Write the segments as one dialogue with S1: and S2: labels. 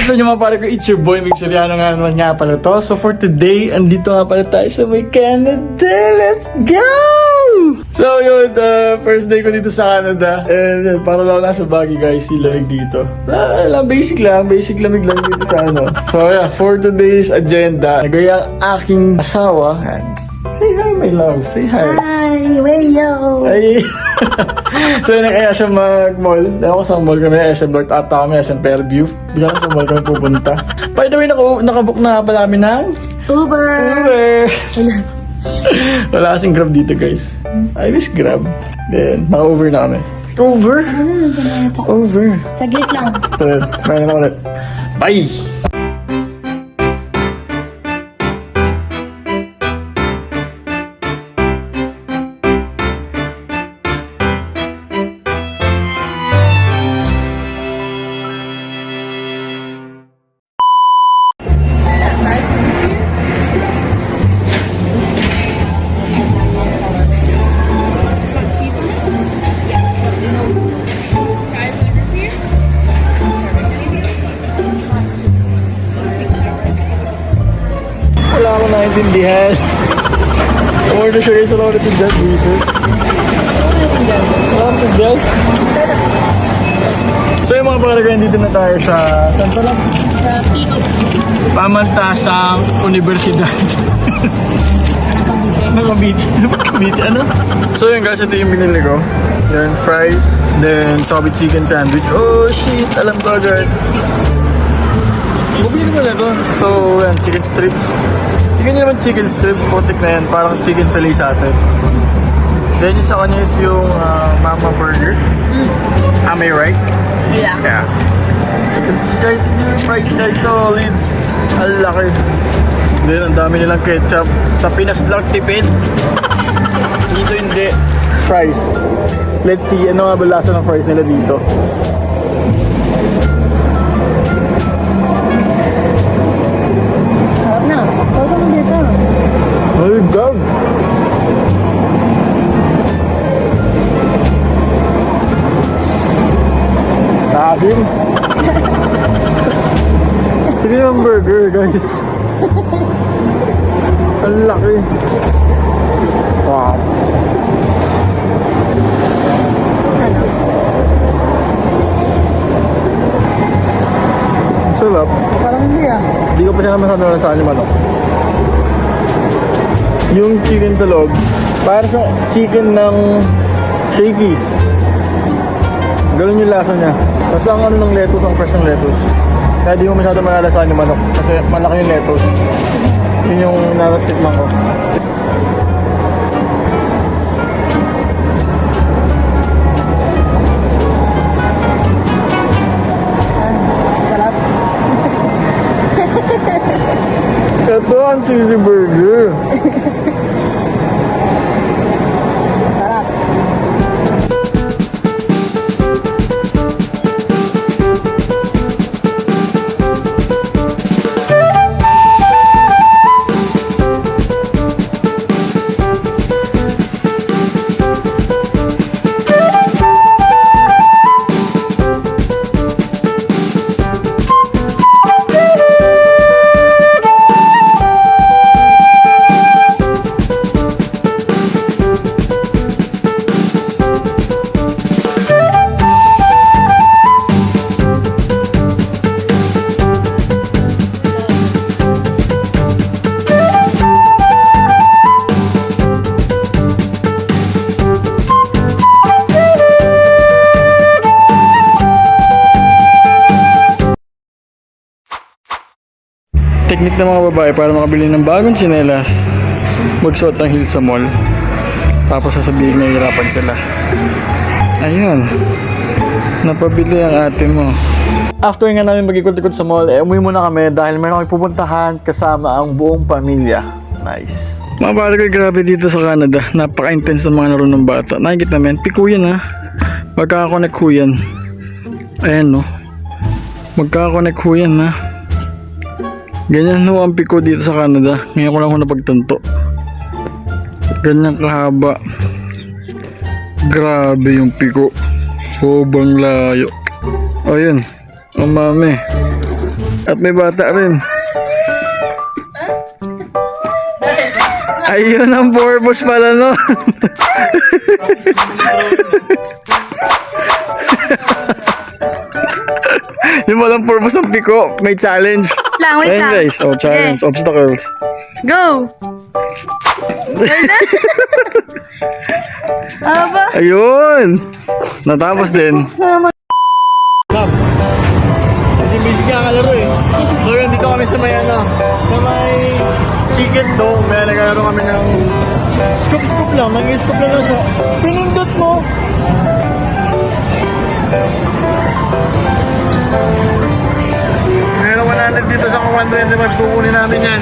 S1: What's up mga pare ko? It's your boy Mick Soriano nga naman nga pala to. So for today, andito nga pala tayo sa may Canada. Let's go! So yun, first day ko dito sa Canada. And para lang nasa Baguio guys, silamig dito. Basic lamig lang dito sa ano. So yeah, for today's agenda, nagaya ang aking asawa. Say hi my love, say hi.
S2: Hi, Wayo!
S1: Ay. So nag-aya siya mag-mall. Ako sa mall kami, SM North ata kami, SM Fairview. Hindi ka sa mall kami pupunta. By the way, nakabook na pala kami ng
S2: Uber!
S1: Wala kasing Grab dito guys. I miss Grab. Then, naka-over na kami. Over? Over.
S2: Saglit lang.
S1: So yun, na ulit. Bye! Wala akong naintindihan. Or na siya guys, wala akong naintindihan, research. Wala akong naintindihan. So yung mga pagkakaroon, dito na tayo sa saan pa lang?
S2: Sa POC.
S1: Pamantasang Universidad. Nakabiti, ano? So yun guys, ito yung binili ko. Yan, fries, then Toby chicken sandwich. Oh shit, alam ko agad. Bumili ko na ito. So, yan, chicken strips. Tingnan nyo naman chicken strips, putik na yan. Parang chicken fillet sa atin. Then yung sa kanya is yung Mama Burger. Am I right?
S2: Yeah.
S1: Yeah. Guys, yung fries guys, solid. Ang laki. Then, ang dami nilang ketchup. Sa Pinas lang tipid. Dito hindi. Fries. Let's see, ano nga ba lasa ng fries nila dito?
S2: Harap na. Sausa mo dito.
S1: Oh, God! Asim? Tignan yung burger, guys. Ang laki. Wow.
S2: Ano?
S1: Sarap.
S2: Parang hindi ah.
S1: Hindi ko pa siya naman sana sa yung manok. Yung chicken sa loob, para sa chicken ng Shakey's. Ganun yung lasa niya. Tapos ang ano ng lettuce, ang fresh ng lettuce. Kaya di mo masyado malalasahan yung manok. Kasi malaki yung lettuce. Yun yung naratikman ko.
S2: Sarap.
S1: Ito ang cheesy burger.
S2: Sarap.
S1: Teknik ng mga babae para makabili ng bagong tsinelas, magsuot ng heels sa mall. Tapos sasabihin na hirapan sila. Ayun, napabili ang ate mo. After nga namin mag-ikot-ikot sa mall, umuwi muna kami dahil meron kami pupuntahan kasama ang buong pamilya. Nice. Mga pare ko, grabe dito sa Canada. Napaka-intense ng mga laro ng bata. Nakikita namin, piko yan ha. Magkakakonek ko yan. Ayan no. Magkakakonek ko yan ha. Ganyan no ang piko dito sa Canada. Ngayon ko lang ako napagtanto. Ganyan kahaba. Grabe yung piko. Sobrang layo. O yun. O mami. At may bata rin. Ayun ang purpose pala no. Yung walang purpose ng piko, may challenge.
S3: Wait
S1: Ayun
S3: lang.
S1: guys, oh challenge, obstacles.
S3: Go! Aba.
S1: Ayun! Natapos din. Kasi busy ka kalaro eh. So yun, dito kami sa may ano, sa may chicken dome. May naglalaro kami ng scoop lang. Nag-scoop lang sa pinindot mo. Meron 100 dito sa 125. Kukunin natin yan.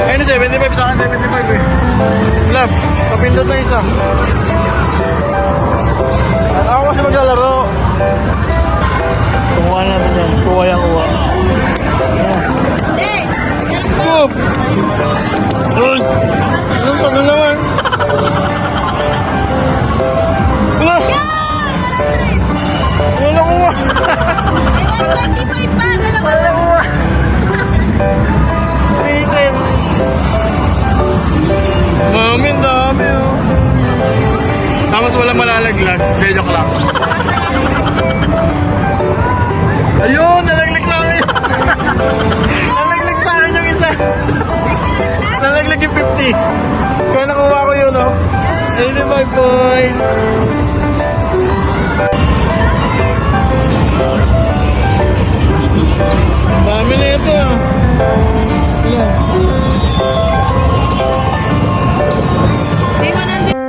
S1: Ayun, 75 sa akin, 75 eh. Love, kapindot na isa. At ako kasi maglalaro. Kumuha natin yan. Kuha yung kuha. Scoop! Uy! Anong tagal naman? Wala! Wala kuha! Wala kuha! Reason! Mami, ang dami oh. Tapos wala malalaglag. Joke lang. Ayun! Nalaglag sa amin! Nalaglag sa akin yung isa! Nalaglag yung 50! Kaya nakuha ko yun oh. 85 points! Dami na ito ah. Ilan?
S3: Di mo nandito.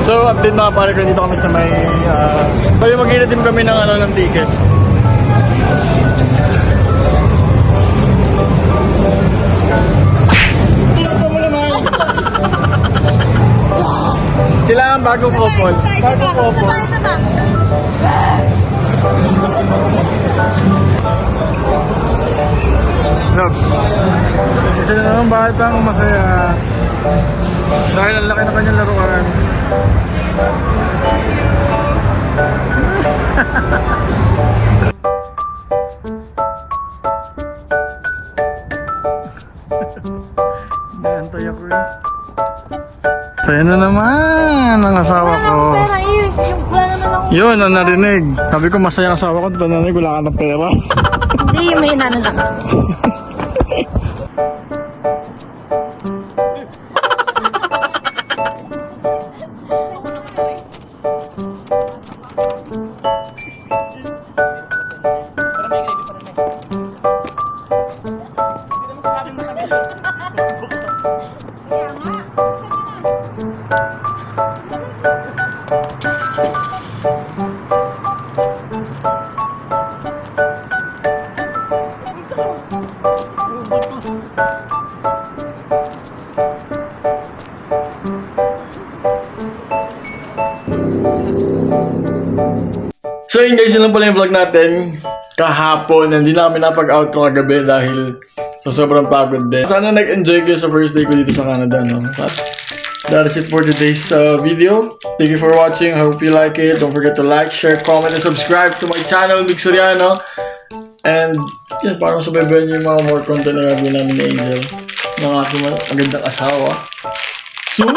S1: So, update mga pare ko, dito kami sa may... Bali mag-redeem kami ng, ng tickets. Tingnan mo naman! Sila ang bagong couple. Bagong couple. Look. Sila naman batang masaya. Dahil ang laki na kanyang laruan. Ganto yung crew. Sa'yo na naman ang asawa ko. Yun, ang narinig. Sabi ko masaya ang asawa ko. Dito narinig, wala ka ng pera.
S3: Hindi, may inano lang.
S1: So yun guys, yun lang pala yung vlog natin kahapon. Hindi na kami napag-outro kagabi dahil sa sobrang pagod din. Sana nag-enjoy kayo sa first day ko dito sa Canada, no? But that is it for today's video. Thank you for watching. I hope you like it. Don't forget to like, share, comment, and subscribe to my channel, Big Soriano. And yun, para masubaybayan niyo yung mga more content na gagawin namin ni Angel ng aking magandang asawa. Soon,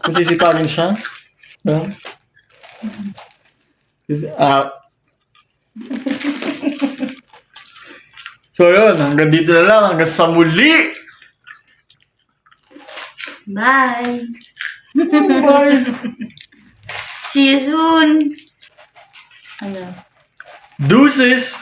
S1: kung sisipagin siya. No? So yun, hanggang dito na lang. Hanggang sa muli!
S3: Bye.
S1: Bye!
S3: See you soon. Ano?
S1: Deuces!